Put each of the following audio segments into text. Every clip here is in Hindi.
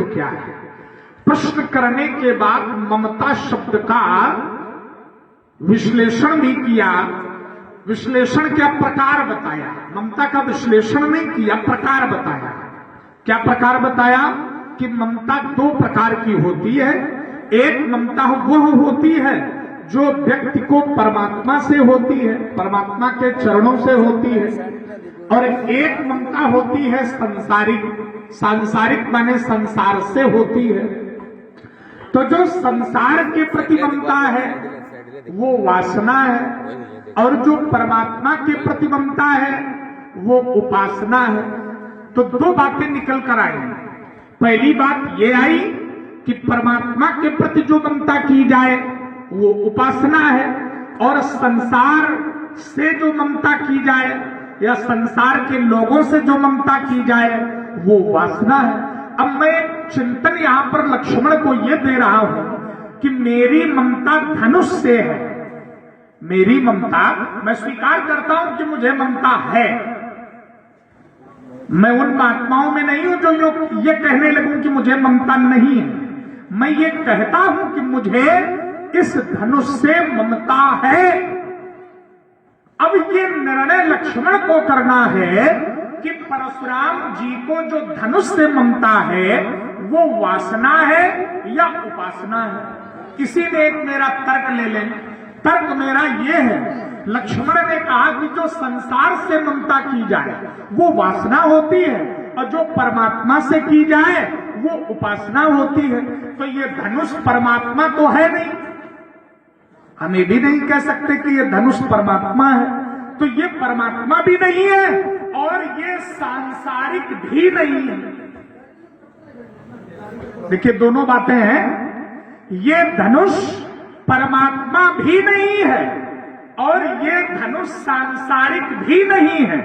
क्या है। प्रश्न करने के बाद ममता शब्द का विश्लेषण भी किया। विश्लेषण क्या प्रकार बताया, ममता का विश्लेषण नहीं किया, प्रकार बताया। क्या प्रकार बताया कि ममता दो प्रकार की होती है। एक ममता वह होती है जो व्यक्ति को परमात्मा से होती है, परमात्मा के चरणों से होती है, और एक ममता होती है सांसारिक। सांसारिक माने संसार से होती है। तो जो संसार के प्रति ममता है वो वासना है, और जो परमात्मा के प्रति ममता है वो उपासना है। तो दो बातें निकल कर आई। पहली बात ये आई कि परमात्मा के प्रति जो ममता की जाए वो उपासना है, और संसार से जो ममता की जाए या संसार के लोगों से जो ममता की जाए वो वासना है। अब मैं चिंतन यहां पर लक्ष्मण को ये दे रहा हूं कि मेरी ममता धनुष से है। मेरी ममता, मैं स्वीकार करता हूं कि मुझे ममता है। मैं उन महात्माओं में नहीं हूं जो ये कहने लगूं कि मुझे ममता नहीं है। मैं ये कहता हूं कि मुझे इस धनुष से ममता है। अब ये निर्णय लक्ष्मण को करना है कि परशुराम जी को जो धनुष से ममता है वो वासना है या उपासना है। किसी ने एक मेरा तर्क ले लें। तर्क मेरा ये है, लक्ष्मण ने कहा कि जो संसार से ममता की जाए वो वासना होती है, और जो परमात्मा से की जाए वो उपासना होती है। तो ये धनुष परमात्मा तो है नहीं, हम ये भी नहीं कह सकते कि ये धनुष परमात्मा है। तो ये परमात्मा भी नहीं है और ये सांसारिक भी नहीं है। देखिए दोनों बातें हैं। ये धनुष परमात्मा भी नहीं है और ये धनुष सांसारिक भी नहीं है।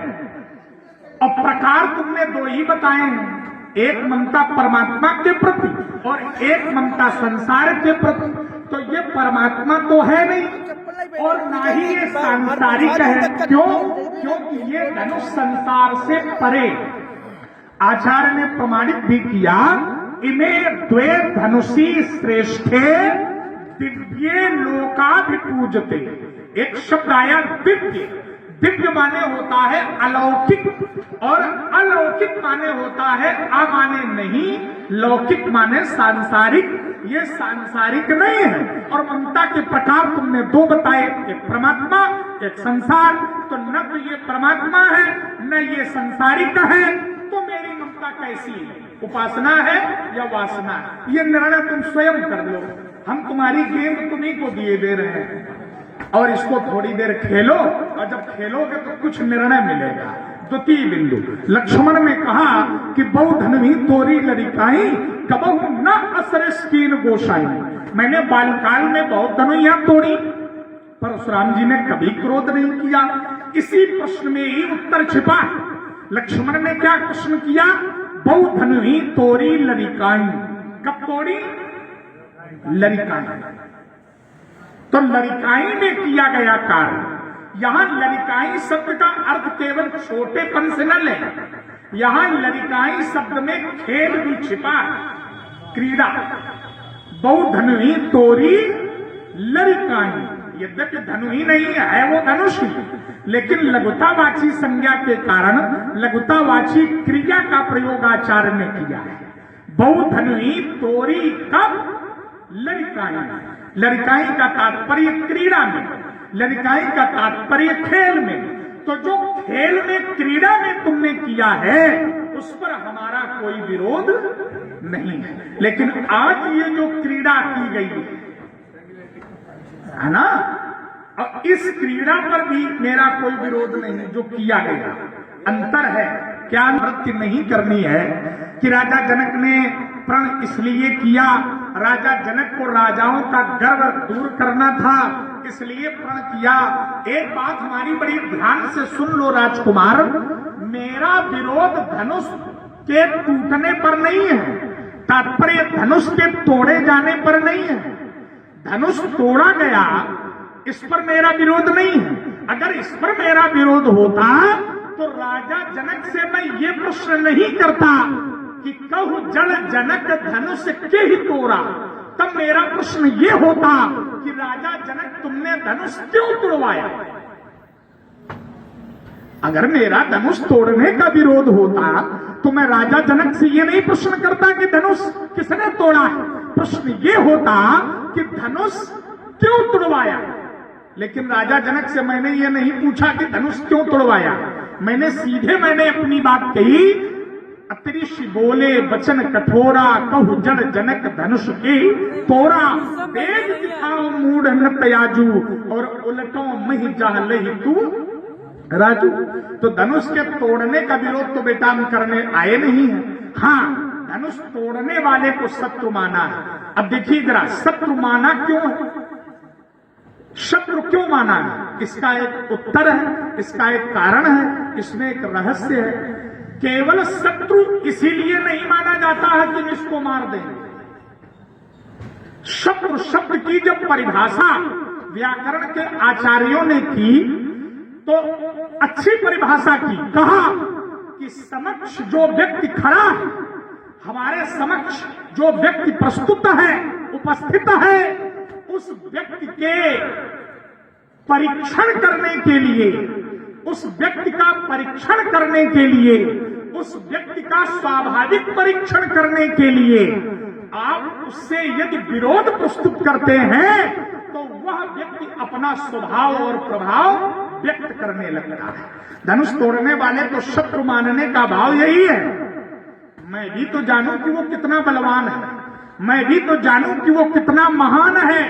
और प्रकार तुमने दो ही बताए हैं, एक ममता परमात्मा के प्रति और एक ममता संसार के प्रति। तो ये परमात्मा तो है नहीं और ना ही ये सांसारिक है। क्यों? क्योंकि ये धनुष संसार से परे। आचार्य ने प्रमाणित भी किया, इमे द्वे धनुषी श्रेष्ठे दिव्ये लोकाभिपूजते। एक शब्द आया दिव्य। दिव्य माने होता है अलौकिक, और अलौकिक माने होता है अमाने नहीं, लौकिक माने सांसारिक। ये सांसारिक नहीं है। और ममता के प्रकार तुमने दो बताए, एक परमात्मा एक संसार। तो न तो ये परमात्मा है न ये संसारिक है। तो मेरी ममता कैसी है, उपासना है या वासना है? ये निर्णय तुम स्वयं कर लो। हम तुम्हारी गेंद तुम्हीं को दिए दे रहे हैं और इसको थोड़ी देर खेलो, और जब खेलोगे तो कुछ निर्णय मिलेगा। द्वितीय बिंदु, लक्ष्मण ने कहा कि बहु धनवी तोरी लड़िकाई कबहु न असरस्कीन गोसाई। मैंने बालकाल में बहुत धनुइयां तोड़ी, परशुराम जी ने कभी क्रोध नहीं किया। इसी प्रश्न में ही उत्तर छिपा। लक्ष्मण ने क्या प्रश्न किया? बहु धनुई तोरी लड़िकाई। कब तोड़ी? लड़िकाई। तो लड़िकाई में किया गया कार्य। यहां लड़िकाई शब्द का अर्थ केवल छोटेपन से न ले, यहां लड़िकाई शब्द में खेल भी छिपा, क्रीड़ा। बहु धनुई तोरी लड़िकाई। यद्यपि धनु ही नहीं है वो धनुष, लेकिन लघुतावाची संज्ञा के कारण लघुतावाची क्रिया का प्रयोग आचार्य ने किया है। बहु धनुई तोरी कब? लड़िकाई। लड़िकाई का तात्पर्य क्रीड़ा में, लड़िकाई का तात्पर्य खेल में। तो जो खेल में क्रीड़ा में तुमने किया है उस पर हमारा कोई विरोध नहीं है। लेकिन आज ये जो क्रीड़ा की गई है ना, और इस क्रीड़ा पर भी मेरा कोई विरोध नहीं जो किया गया। अंतर है क्या? नृत्य नहीं करनी है कि राजा जनक ने प्रण इसलिए किया, राजा जनक को राजाओं का गर्व दूर करना था इसलिए प्रण किया। एक बात हमारी बड़ी ध्यान से सुन लो राजकुमार, मेरा विरोध धनुष के टूटने पर नहीं है, तात्पर्य धनुष के तोड़े जाने पर नहीं है। धनुष तोड़ा गया इस पर मेरा विरोध नहीं है। अगर इस पर मेरा विरोध होता तो राजा जनक से मैं ये प्रश्न नहीं करता कि कहु जड़ जनक धनुष के ही तोड़ा, तब मेरा प्रश्न ये होता कि राजा जनक तुमने धनुष क्यों तोड़वाया। अगर मेरा धनुष तोड़ने का विरोध होता तो मैं राजा जनक से ये नहीं प्रश्न करता कि धनुष किसने तोड़ा है, प्रश्न ये होता कि धनुष क्यों तोड़वाया। लेकिन राजा जनक से मैंने ये नहीं पूछा कि धनुष क्यों तोड़वाया, मैंने अपनी बात कही। अतृषि बोले वचन कठोरा, कहु जड़ जनक धनुष के तोरा, वेग दिखाओ मूढ़ न तयाजू, और उलटो मही जाहलहि तू राजू। तो धनुष के तोड़ने का विरोध तो बेटा हम करने आए नहीं है, हाँ धनुष तोड़ने वाले को शत्रु माना है। अब देखिए जरा, शत्रु माना क्यों है, शत्रु क्यों माना है, इसका एक उत्तर है, इसका एक कारण है, इसमें एक रहस्य है। केवल शत्रु इसीलिए नहीं माना जाता है कि इसको मार देंगे। शत्रु शब्द की जब परिभाषा व्याकरण के आचार्यों ने की तो अच्छी परिभाषा की, कहा कि समक्ष जो व्यक्ति खड़ा है, हमारे समक्ष जो व्यक्ति प्रस्तुत है, उपस्थित है, उस व्यक्ति के परीक्षण करने के लिए, उस व्यक्ति का परीक्षण करने के लिए, उस व्यक्ति का स्वाभाविक परीक्षण करने के लिए आप उससे यदि विरोध प्रस्तुत करते हैं तो वह व्यक्ति अपना स्वभाव और प्रभाव व्यक्त करने लगता है। धनुष तोड़ने वाले को शत्रु मानने का भाव यही है, मैं भी तो जानूं कि वो कितना बलवान है, मैं भी तो जानूं कि वो कितना महान है,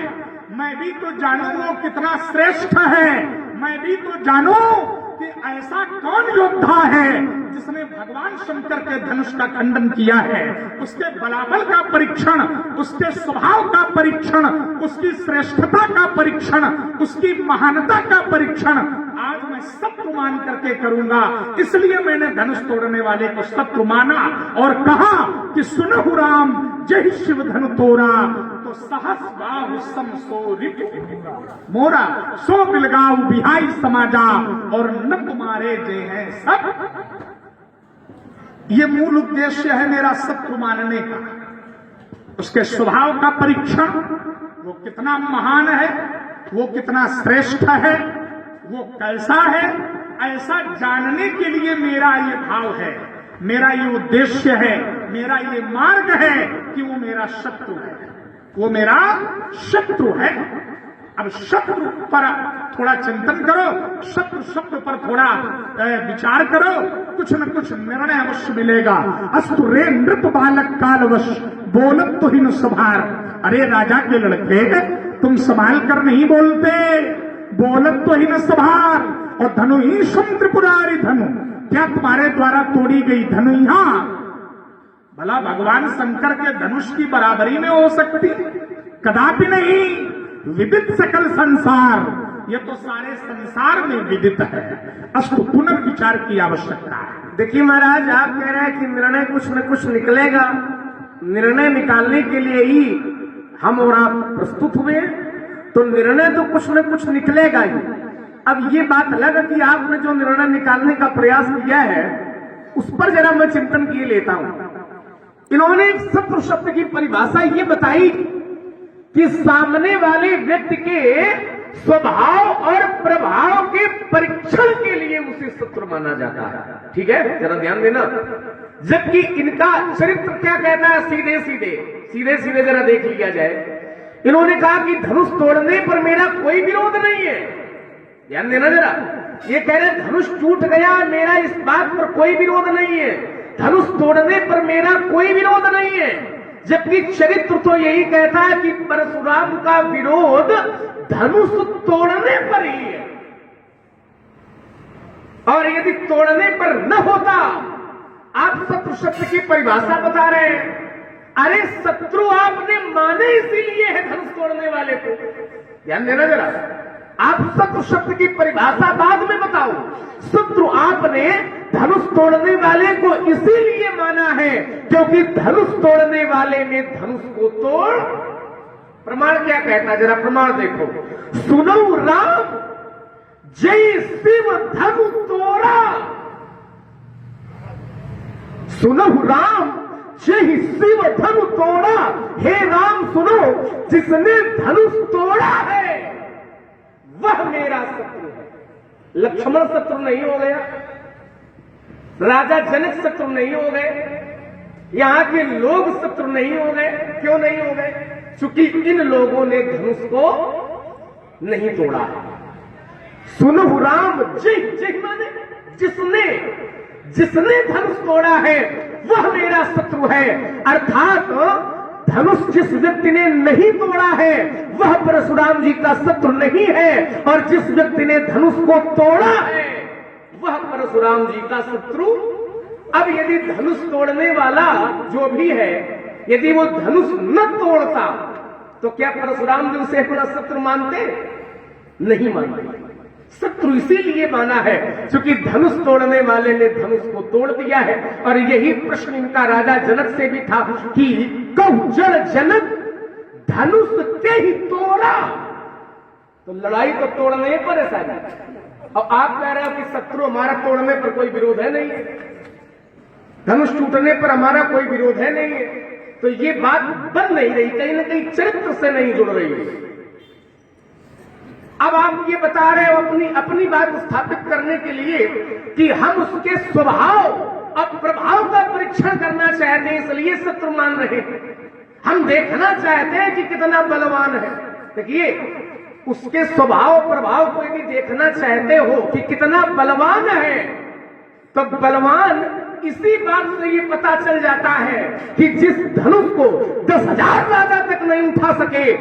मैं भी तो जानूं वो कितना श्रेष्ठ है, मैं भी तो जानूं कि ऐसा कौन योद्धा है जिसने भगवान शंकर के धनुष का खंडन किया है। उसके बलाबल का परीक्षण, उसके स्वभाव का परीक्षण, उसकी श्रेष्ठता का परीक्षण, उसकी महानता का परीक्षण आज मैं शत्रु मान करके करूंगा। इसलिए मैंने धनुष तोड़ने वाले को शत्रु माना और कहा कि सुनहु राम जय शिव धनु तोरा, तो सहस बाहु सम सो रिपु मोरा, सो बिलगाऊ बिहाई समाजा, और न तुम्हारे जे हैं सब। ये मूल उद्देश्य है मेरा शत्रु मानने का, उसके स्वभाव का परीक्षण, वो कितना महान है, वो कितना श्रेष्ठ है, वो कैसा है, ऐसा जानने के लिए मेरा ये भाव है, मेरा ये उद्देश्य है, मेरा ये मार्ग है कि वो मेरा शत्रु है, वो मेरा शत्रु है। अब शत्रु पर थोड़ा चिंतन करो, शत्रु शब्द पर थोड़ा विचार करो, कुछ न कुछ निर्णय अवश्य मिलेगा। अस्तु रे नृप बालक कालवश, बोलत तो ही न संभार। अरे राजा के लड़के, तुम संभाल कर नहीं बोलते, बोलत तो ही न संभार। और धनु ही त्रिपुरारी धनु, क्या तुम्हारे द्वारा तोड़ी गई धनु यहां भला भगवान शंकर के धनुष की बराबरी में हो सकती? कदापि नहीं। विदित सकल संसार, ये तो सारे संसार में विदित है। अस्तु पुनर्विचार की आवश्यकता है। देखिए महाराज, आप कह रहे हैं कि निर्णय कुछ न कुछ निकलेगा, निर्णय निकालने के लिए ही हम और आप प्रस्तुत हुए, तो निर्णय तो कुछ न कुछ निकलेगा ही। अब ये बात अलग है कि आपने जो निर्णय निकालने का प्रयास किया है उस पर जरा मैं चिंतन किए लेता हूं। इन्होंने एक शत्रु शब्द की परिभाषा ये बताई कि सामने वाले व्यक्ति के स्वभाव और प्रभाव के परीक्षण के लिए उसे शत्रु माना जाता है। ठीक है, जरा ध्यान देना। जबकि इनका चरित्र क्या कहता है, सीधे सीधे जरा देख लिया जाए। इन्होंने कहा कि धनुष तोड़ने पर मेरा कोई विरोध नहीं है। ध्यान देना जरा, ये कह रहे धनुष टूट गया, मेरा इस बात पर कोई विरोध नहीं है, धनुष तोड़ने पर मेरा कोई विरोध नहीं है। जबकि चरित्र तो यही कहता है कि परशुराम का विरोध धनुष तोड़ने पर ही है, और यदि तोड़ने पर न होता, आप शत्रु शब्द की परिभाषा बता रहे हैं। अरे शत्रु आपने माने इसीलिए है धनुष तोड़ने वाले को। ध्यान देना जरा, आप शत्रु शब्द की परिभाषा बाद में बताओ। शत्रु आपने धनुष तोड़ने वाले को इसीलिए माना है क्योंकि धनुष तोड़ने वाले ने धनुष को तोड़। प्रमाण क्या कहता है, जरा प्रमाण देखो। सुनो राम जय शिव धनु तोड़ा, सुनो राम जय शिव धनु तोड़ा, हे राम सुनो, जिसने धनुष तोड़ा है वह मेरा शत्रु है। लक्ष्मण शत्रु नहीं हो गया, राजा जनक शत्रु नहीं हो गए, यहां के लोग शत्रु नहीं हो गए। क्यों नहीं हो गए? क्योंकि इन लोगों ने धनुष को नहीं तोड़ा है। सुनो राम, जय जय माने जिसने धनुष तोड़ा है वह मेरा शत्रु है। अर्थात धनुष जिस व्यक्ति ने नहीं तोड़ा है वह परशुराम जी का शत्रु नहीं है, और जिस व्यक्ति ने धनुष को तोड़ा है वह परशुराम जी का शत्रु। अब यदि धनुष तोड़ने वाला जो भी है, यदि वो धनुष न तोड़ता तो क्या परशुराम जी उसे अपना शत्रु मानते? नहीं मानते। शत्रु इसीलिए माना है क्योंकि धनुष तोड़ने वाले ने धनुष को तोड़ दिया है। और यही प्रश्न इनका राजा जनक से भी था कि कहु जड़ जनक धनुष के ही तोड़ा। तो लड़ाई तो तोड़ने पर है सारी। और आप कह रहे हो कि शत्रु हमारा तोड़ने पर कोई विरोध है नहीं, धनुष टूटने पर हमारा कोई विरोध है नहीं है। तो ये बात बन नहीं रही, कहीं ना कहीं चरित्र से नहीं जुड़ रही है। अब आप ये बता रहे हो अपनी बात स्थापित करने के लिए कि हम उसके स्वभाव और प्रभाव का परीक्षण करना चाहते हैं, इसलिए शत्रु मान रहे हैं। हम देखना चाहते हैं कि कितना बलवान है। देखिए, उसके स्वभाव प्रभाव को यदि देखना चाहते हो कि कितना बलवान है, तो बलवान इसी बात से ये पता चल जाता है कि जिस धनुष को 10,000 राजा तक नहीं उठा सके,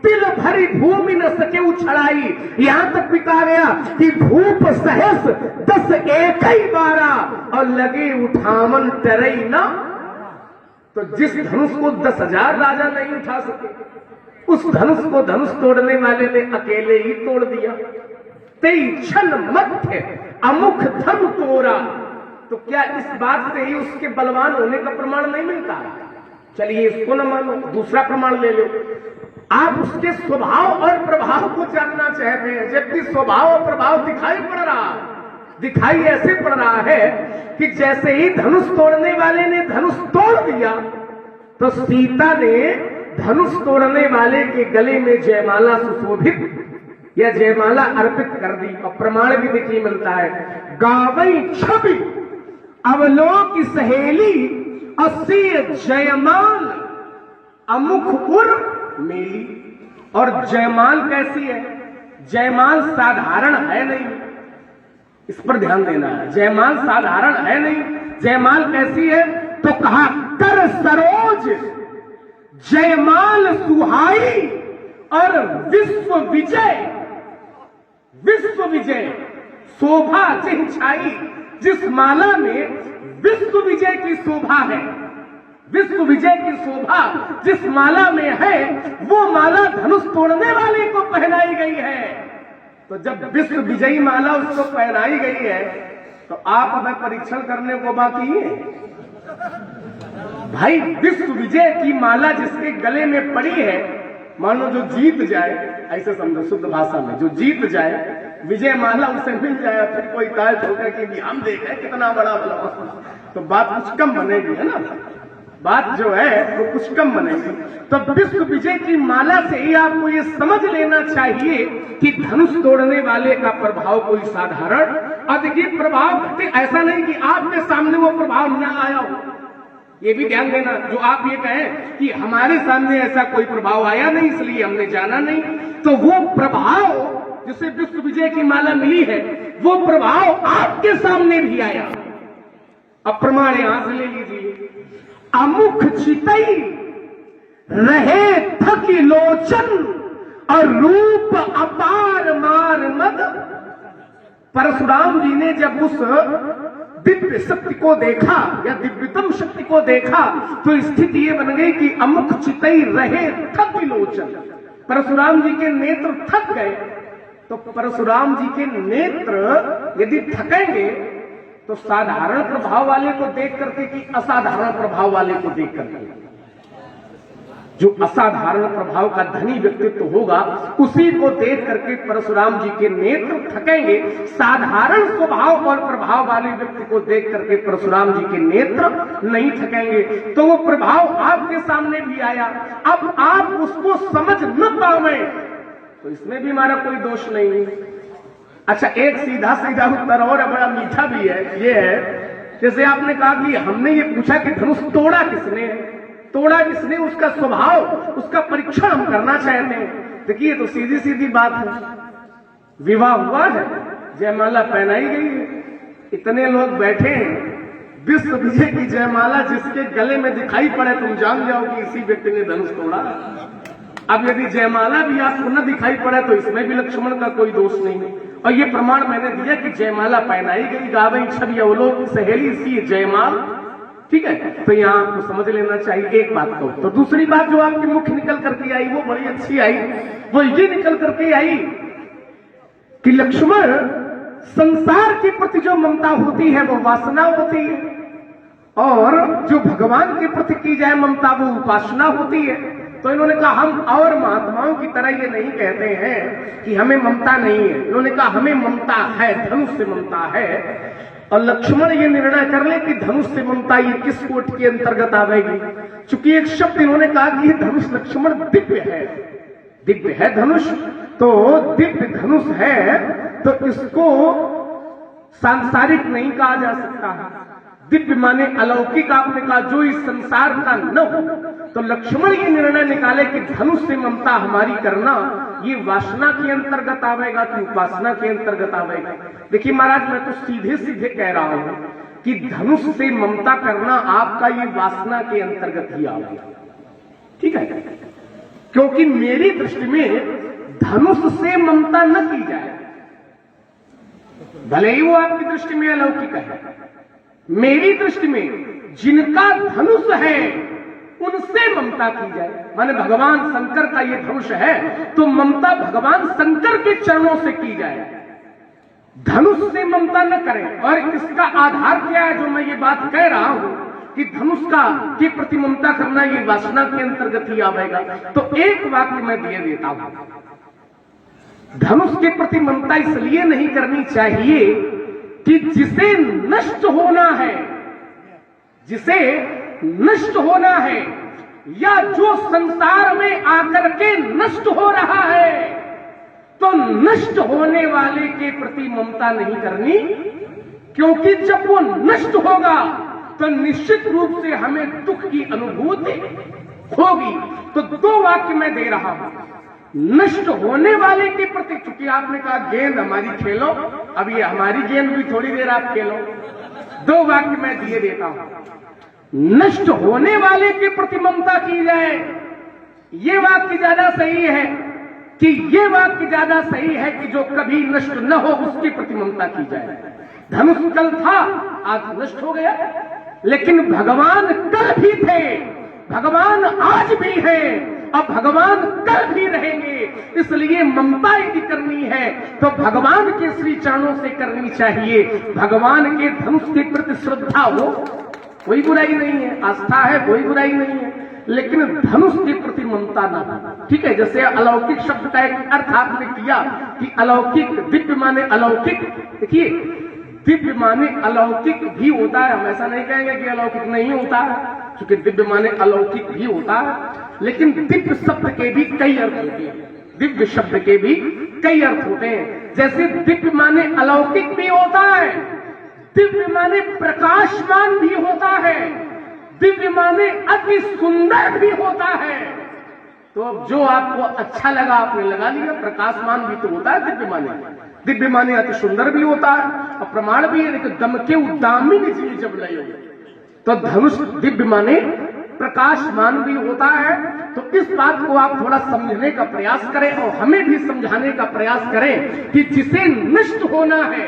तिल भरी भूमि न सके उछड़ाई, यहां तक भी कहा गया कि भूप सहस 10 एक ही 12 और लगे उठावन टरई ना। तो जिस धनुष को 10,000 राजा नहीं उठा सके, उस धनुष को धनुष तोड़ने वाले ने अकेले ही तोड़ दिया। तेई क्षण मध्य अमुख धनु तोड़ा। तो क्या इस बात से ही उसके बलवान होने का प्रमाण नहीं मिलता? चलिए इसको न मानो, दूसरा प्रमाण ले लो। आप उसके स्वभाव और प्रभाव को जानना चाहते हैं, जबकि स्वभाव और प्रभाव दिखाई ऐसे पड़ रहा है कि जैसे ही धनुष तोड़ने वाले ने धनुष तोड़ दिया तो सीता ने धनुष तोड़ने वाले के गले में जयमाला सुशोभित या जयमाला अर्पित कर दी। और प्रमाण भी देखिए मिलता है, गावई छवि अवलोक सहेली अस्सी जयमाल अमुखपुर मेली। और जयमाल कैसी है? जयमाल साधारण है नहीं, इस पर ध्यान देना है। जयमाल साधारण है नहीं। जयमाल कैसी है? तो कहा कर सरोज जयमाल सुहाई और विश्व विजय शोभा चिन्ह छाई। जिस माला में विश्व विजय की शोभा है, विश्व विजय की शोभा जिस माला में है, वो माला धनुष तोड़ने वाले को पहनाई गई है। तो जब विश्व विजयी माला उसको पहनाई गई है तो आप हमें परीक्षण करने को बाकी है भाई। विश्व विजय की माला जिसके गले में पड़ी है, मानो जो जीत जाए, ऐसे समझो शुद्ध भाषा में, जो जीत जाए विजय माला उसे मिल जाए, फिर कोई ताल ठोके कि हम देखें कितना बड़ा बलवान, तो बात कुछ कम बनेगी, है ना? बात जो है वो कुछ कम बनेगी। तो विश्व विजय की माला से ही आपको ये समझ लेना चाहिए कि धनुष तोड़ने वाले का प्रभाव कोई साधारण अधिक प्रभाव, ऐसा नहीं कि आपके सामने वो प्रभाव न आया हो। ये भी ध्यान देना, जो आप ये कहें कि हमारे सामने ऐसा कोई प्रभाव आया नहीं इसलिए हमने जाना नहीं, तो वो प्रभाव जिसे विश्व विजय की माला मिली है, वो प्रभाव आपके सामने भी आया। अब प्रमाण यहां से ले लीजिए। अमुख चितई रहे थकी लोचन और रूप अपार मार मद। परशुराम जी ने जब उस दिव्य शक्ति को देखा या दिव्यतम शक्ति को देखा तो स्थिति ये बन गई कि अमुख चितई रहे थकी लोचन। परशुराम जी के नेत्र थक गए। तो परशुराम जी के नेत्र यदि थकेंगे तो साधारण प्रभाव वाले को देख करके कि असाधारण प्रभाव वाले को देख करके? जो असाधारण प्रभाव का धनी व्यक्तित्व होगा, उसी को देख करके परशुराम जी के नेत्र थकेंगे। साधारण स्वभाव और प्रभाव वाले व्यक्ति को देख करके परशुराम जी के नेत्र नहीं थकेंगे। तो वो प्रभाव आपके सामने भी आया, अब आप उसको समझ न पावे तो इसमें भी हमारा कोई दोष नहीं है। अच्छा, एक सीधा सीधा उत्तर और बड़ा मीठा भी है, ये है जैसे आपने कहा कि हमने ये पूछा कि धनुष तोड़ा किसने, तोड़ा किसने, उसका स्वभाव, उसका परीक्षण हम करना चाहते हैं। देखिए तो सीधी सीधी बात है, विवाह हुआ है, जयमाला पहनाई गई है, इतने लोग बैठे हैं, विश्व विजय की जयमाला जिसके गले में दिखाई पड़े तुम जान जाओ कि इसी व्यक्ति ने धनुष तोड़ा। अब यदि जयमाला भी आपको न दिखाई पड़े तो इसमें भी लक्ष्मण का कोई दोष नहीं है। और ये प्रमाण मैंने दिया कि जयमाला पहनाई गई, गावई छवि अवलोक सहेली सी जयमाल, ठीक है। तो यहां आपको समझ लेना चाहिए एक बात को। तो दूसरी बात जो आपके मुख निकल करके आई वो बड़ी अच्छी आई, वो ये निकल करके आई कि लक्ष्मण संसार के प्रति जो ममता होती है वो वासना होती है, और जो भगवान के प्रति की जाए ममता वो उपासना होती है। तो इन्होंने कहा हम और महात्माओं की तरह ये नहीं कहते हैं कि हमें ममता नहीं है, इन्होंने कहा हमें ममता है, धनुष से ममता है। और लक्ष्मण ये निर्णय कर ले कि धनुष से ममता ये किस कोट के अंतर्गत आवेगी। चूंकि एक शब्द इन्होंने कहा कि ये धनुष लक्ष्मण दिव्य है, दिव्य है धनुष, तो दिव्य धनुष है तो इसको सांसारिक नहीं कहा जा सकता है। दिव्य माने अलौकिक, आपने कहा जो इस संसार का न हो। तो लक्ष्मण ये निर्णय निकाले कि धनुष से ममता हमारी करना ये वासना के अंतर्गत आवेगा कि उपासना के अंतर्गत आवेगा। देखिए महाराज, मैं तो सीधे सीधे कह रहा हूं कि धनुष से ममता करना आपका ये वासना के अंतर्गत ही आवेगा, ठीक है। क्योंकि मेरी दृष्टि में धनुष से ममता न की जाए, भले ही वो आपकी दृष्टि में अलौकिक है, मेरी दृष्टि में जिनका धनुष है उनसे ममता की जाए। माने भगवान शंकर का ये धनुष है तो ममता भगवान शंकर के चरणों से की जाए, धनुष से ममता न करें। और इसका आधार क्या है जो मैं ये बात कह रहा हूं कि धनुष का के प्रति ममता करना ये वासना के अंतर्गत ही आवेगा। तो एक वाक्य मैं दिए देता हूं, धनुष के प्रति ममता इसलिए नहीं करनी चाहिए कि जिसे नष्ट होना है, जिसे नष्ट होना है, या जो संसार में आकर के नष्ट हो रहा है, तो नष्ट होने वाले के प्रति ममता नहीं करनी। क्योंकि जब वो नष्ट होगा तो निश्चित रूप से हमें दुख की अनुभूति होगी। तो दो वाक्य मैं दे रहा हूं, नष्ट होने वाले के प्रति, चूंकि आपने कहा गेंद हमारी खेलो, अब ये हमारी गेंद भी थोड़ी देर आप खेलो। दो वाक्य मैं दिए देता हूं, नष्ट होने वाले के प्रति ममता की जाए, ये वाक्य ज्यादा सही है कि ये वाक्य ज्यादा सही है कि जो कभी नष्ट न हो उसके प्रति ममता की जाए। धनुष कल था, आज नष्ट हो गया, लेकिन भगवान कल भी थे, भगवान आज भी है, अब भगवान कल भी रहेंगे। इसलिए ममता यदि करनी है तो भगवान के श्री चरणों से करनी चाहिए। भगवान के धनुष के प्रति श्रद्धा हो, कोई बुराई नहीं है, आस्था है, कोई बुराई नहीं है, लेकिन धनुष के प्रति ममता ना हो, ठीक है। जैसे अलौकिक शब्द का एक अर्थ आपने किया कि अलौकिक, दिव्य माने अलौकिक। देखिए दिव्य माने अलौकिक भी होता है, हम ऐसा नहीं कहेंगे कि अलौकिक नहीं होता है, क्योंकि दिव्य माने अलौकिक भी होता है, लेकिन दिव्य शब्द के भी कई अर्थ होते हैं, दिव्य शब्द के भी कई अर्थ होते हैं। जैसे दिव्य माने अलौकिक भी होता है, दिव्य माने प्रकाशमान भी होता है, दिव्य माने अति सुंदर भी होता है। तो अब जो आपको अच्छा लगा आपने लगा लिया, प्रकाशमान भी तो होता है दिव्य माने, दिव्य माने अति सुंदर भी होता है, और प्रमाण भी है कि दम के उद्दामी जी जब लय हो, तो धनुष दिव्य माने प्रकाशमान भी होता है। तो इस बात को आप थोड़ा समझने का प्रयास करें और हमें भी समझाने का प्रयास करें कि जिसे नष्ट होना है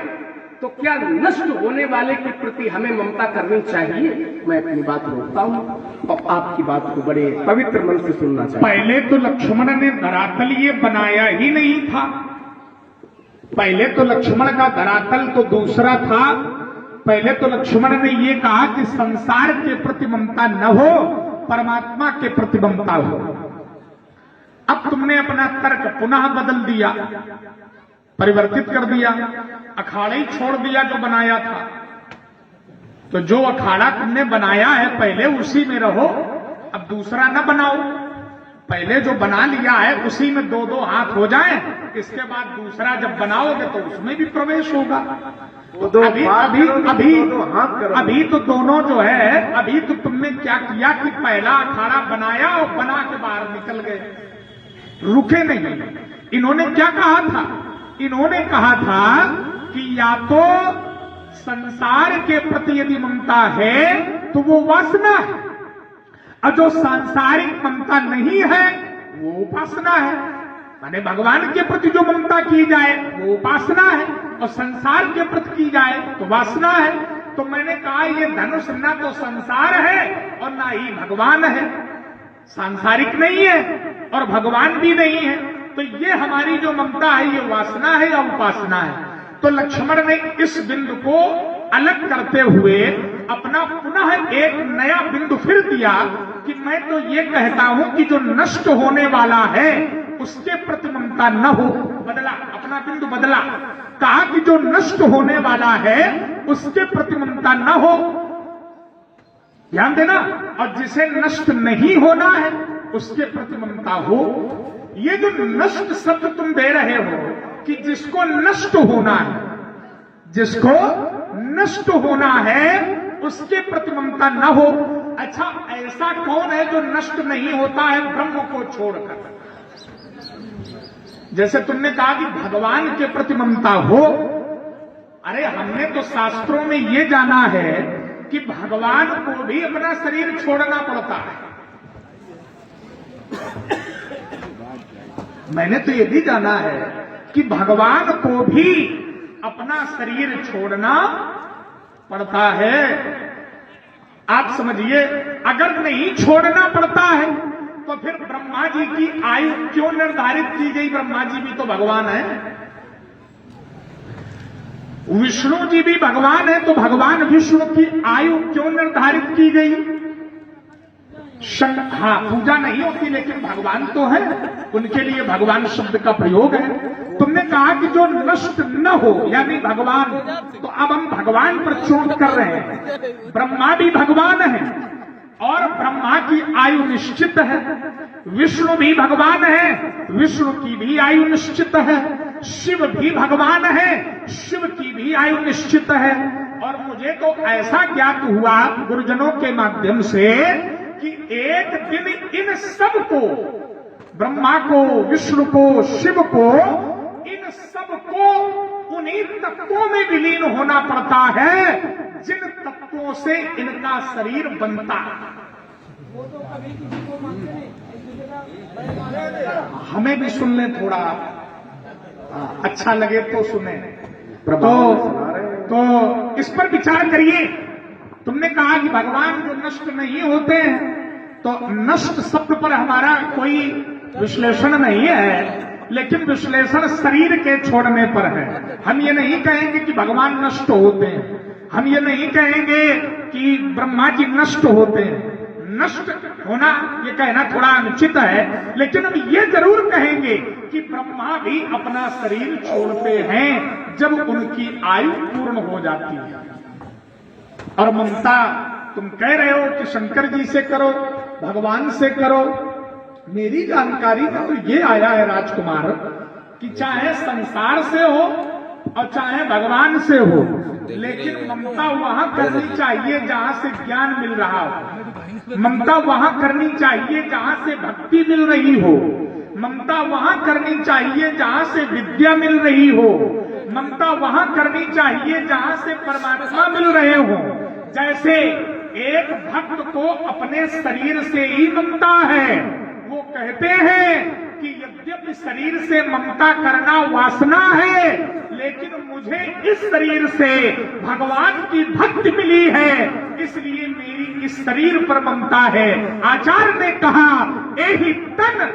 तो क्या नष्ट होने वाले के प्रति हमें ममता करनी चाहिए। मैं अपनी बात रोकता हूं और आपकी बात को बड़े पवित्र मन से सुनना चाहिए। पहले तो लक्ष्मण ने धरातल ये बनाया ही नहीं था, पहले तो लक्ष्मण का धरातल तो दूसरा था। पहले तो लक्ष्मण ने ये कहा कि संसार के प्रति ममता न हो, परमात्मा के प्रति ममता हो। अब तुमने अपना तर्क पुनः बदल दिया, परिवर्तित कर दिया, अखाड़ा ही छोड़ दिया जो बनाया था। तो जो अखाड़ा तुमने बनाया है पहले उसी में रहो, अब दूसरा न बनाओ। पहले जो बना लिया है उसी में दो दो हाथ हो जाए, इसके बाद दूसरा जब बनाओगे तो उसमें भी प्रवेश होगा। तो अभी तो दोनों जो है, अभी तो तुमने क्या किया कि पहला अखाड़ा बनाया और बना के बाहर निकल गए, रुके नहीं। इन्होंने क्या कहा था? इन्होंने कहा था कि या तो संसार के प्रति यदि ममता है तो वो वासना है, और जो सांसारिक ममता नहीं है वो उपासना है। माने भगवान के प्रति जो ममता की जाए वो उपासना है, और संसार के प्रति की जाए तो वासना है। तो मैंने कहा ये धनुष ना तो संसार है और ना ही भगवान है, सांसारिक नहीं है और भगवान भी नहीं है। तो ये हमारी जो ममता है ये वासना है या उपासना है? तो लक्ष्मण ने इस बिंदु को अलग करते हुए अपना पुनः एक नया बिंदु फिर दिया कि मैं तो ये कहता हूं कि जो नष्ट होने वाला है उसके प्रति ममता न हो। बदला, अपना बिंदु बदला, कहा कि जो नष्ट होने वाला है उसके प्रति ममता न हो। ध्यान देना, और जिसे नष्ट नहीं होना है उसके प्रति ममता हो। ये जो नष्ट शब्द तुम दे रहे हो कि जिसको नष्ट होना है, जिसको नष्ट होना है उसके प्रति ममता न हो। अच्छा, ऐसा कौन है जो नष्ट नहीं होता है ब्रह्म को छोड़कर? जैसे तुमने कहा कि भगवान के प्रति ममता हो। अरे हमने तो शास्त्रों में ये जाना है कि भगवान को भी अपना शरीर छोड़ना पड़ता है। मैंने तो ये भी जाना है कि भगवान को भी अपना शरीर छोड़ना पड़ता है। आप समझिए, अगर नहीं छोड़ना पड़ता है तो फिर ब्रह्मा जी की आयु क्यों निर्धारित की गई? ब्रह्मा जी भी तो भगवान है, विष्णु जी भी भगवान है, तो भगवान विष्णु की आयु क्यों निर्धारित की गई? हाँ, पूजा नहीं होती लेकिन भगवान तो है, उनके लिए भगवान शब्द का प्रयोग है। तुमने कहा कि जो नष्ट न हो यानी भगवान, तो अब हम भगवान पर चोट कर रहे हैं। ब्रह्मा भी भगवान है और ब्रह्मा की आयु निश्चित है, विष्णु भी भगवान है, विष्णु की भी आयु निश्चित है, शिव भी भगवान है, शिव की भी आयु निश्चित है। और मुझे तो ऐसा ज्ञात हुआ गुरुजनों के माध्यम से कि एक दिन इन सब को, ब्रह्मा को, विष्णु को, शिव को, इन सब को उन्हीं तत्वों में विलीन होना पड़ता है जिन तत्वों से इनका शरीर बनता है। हमें भी सुन ले, थोड़ा अच्छा लगे तो सुने। तो इस पर विचार करिए। तुमने कहा कि भगवान जो नष्ट नहीं होते हैं, तो नष्ट शब्द पर हमारा कोई विश्लेषण नहीं है, लेकिन विश्लेषण शरीर के छोड़ने पर है। हम ये नहीं कहेंगे कि भगवान नष्ट होते हैं, हम ये नहीं कहेंगे कि ब्रह्मा जी नष्ट होते हैं। नष्ट होना ये कहना थोड़ा अनुचित है, लेकिन हम ये जरूर कहेंगे कि ब्रह्मा भी अपना शरीर छोड़ते हैं जब उनकी आयु पूर्ण हो जाती है। और ममता तुम कह रहे हो कि शंकर जी से करो, भगवान से करो। मेरी जानकारी में तो ये आया है राजकुमार कि चाहे संसार से हो और चाहे भगवान से हो, लेकिन ममता वहां करनी चाहिए जहां से ज्ञान मिल रहा हो, ममता वहां करनी चाहिए जहां से भक्ति मिल रही हो, ममता वहां करनी चाहिए जहां से विद्या मिल रही हो, ममता वहां करनी चाहिए जहां से परमात्मा मिल रहे हो। जैसे एक भक्त को अपने शरीर से ही ममता है, वो कहते हैं कि यद्यपि शरीर से ममता करना वासना है, लेकिन मुझे इस शरीर से भगवान की भक्ति मिली है, इसलिए मेरी इस शरीर पर ममता है। आचार्य ने कहा, एहि तन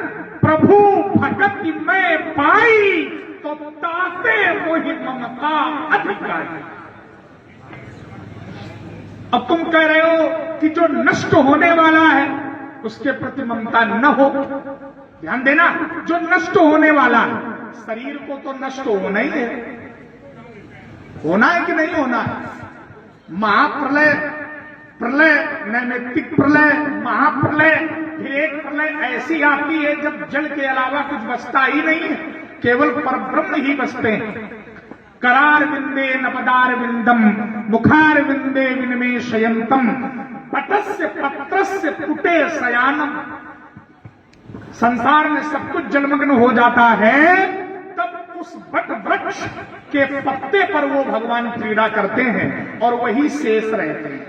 प्रभु भगति में पाई, तो ताते मोहि ममता अधिकारी। अब तुम कह रहे हो कि जो नष्ट होने वाला है उसके प्रति ममता न हो, ध्यान देना, जो नष्ट होने वाला है, शरीर को तो नष्ट होना ही है, होना है कि नहीं होना है। महाप्रलय, प्रलय, नैमित्तिक प्रलय, महाप्रलय, फिर एक प्रलय ऐसी आती है जब जल के अलावा कुछ बचता ही नहीं है, केवल परब्रह्म ही बचते हैं। करार विंदे नपदार विंदम मुखार विंदे विनमे शयंतम पटस्य पत्रस्य पुटे शयानम। संसार में सब कुछ जलमग्न हो जाता है, तब उस वट वृक्ष के पत्ते पर वो भगवान क्रीड़ा करते हैं और वही शेष रहते हैं,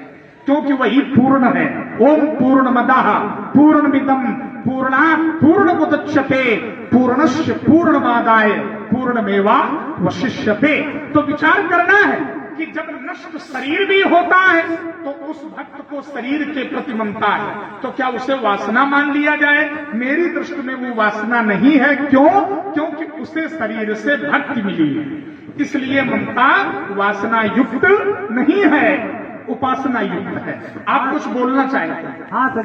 क्योंकि वही पूर्ण है। ओम पूर्णमदः पूर्णमिदं पूर्णात् पूर्णमुदच्यते पूर्णस्य पूर्णमादाय पूर्णमेवावशिष्यते। तो विचार करना है कि जब नष्ट शरीर भी होता है तो उस भक्त को शरीर के प्रति ममता है, तो क्या उसे वासना मान लिया जाए? मेरी दृष्टि में वो वासना नहीं है। क्यों? क्योंकि उसे शरीर से भक्ति मिली है, इसलिए ममता वासना युक्त नहीं है, उपासना युक्त है। आप कुछ बोलना चाहेंगे? हाँ सर,